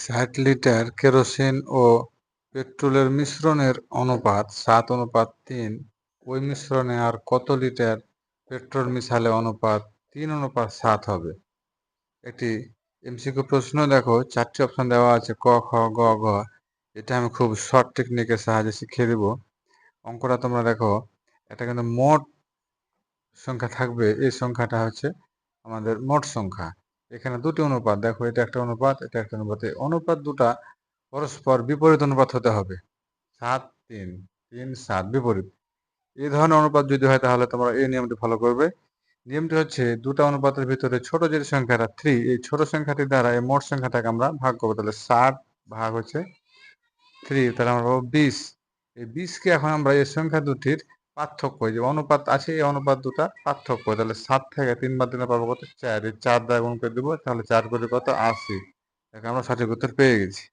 ৬০ litre kerosene ও পেট্রোলের মিশ্রণের অনুপাত ৭:৩। ওই মিশ্রণে আর কত লিটার পেট্রোল মিশালে অনুপাত ৩:৭ হবে? একটি এমসিকিউ প্রশ্ন। দেখো ৪ টি অপশন দেওয়া আছে ক, খ, গ, ঘ। এটা আমি খুব শর্ট টেকনিকের সাহায্যে শিখিয়ে দিব। অঙ্কটা তোমরা দেখো, এটা কিন্তু মোট সংখ্যা থাকবে। এই সংখ্যাটা হচ্ছে আমাদের মোট সংখ্যা। এখানে দুটি অনুপাত, দেখো এটা একটা অনুপাত, এটা একটা অনুপাত। এই অনুপাত দুটা পরস্পর বিপরীত অনুপাত হতে হবে। ৭:৩, ৩:৭ বিপরীত। এই ধরনের অনুপাত যদি হয় তাহলে তোমরা এই নিয়মটি ফলো করবে। নিয়মটি হচ্ছে দুটা অনুপাতের ভিতরে ছোট যে সংখ্যাটা 3, এই ছোট সংখ্যাটি দ্বারা এই মোট সংখ্যাটাকে আমরা ভাগ করবো। তাহলে 60 ভাগ হচ্ছে 3, তাহলে আমরা পাবো 20। এই 20 কে এখন আমরা এই সংখ্যা দুটির পার্থক্য, এই যে অনুপাত আছে এই অনুপাত দুটা পার্থক্য। তাহলে 7 থেকে 3 বাদ দিলে পাবো কত? 4। এই 4 দ্বারা গুণ করে দেবো, তাহলে 4 করে কত? 80। দেখো আমরা সঠিক উত্তর পেয়ে গেছি।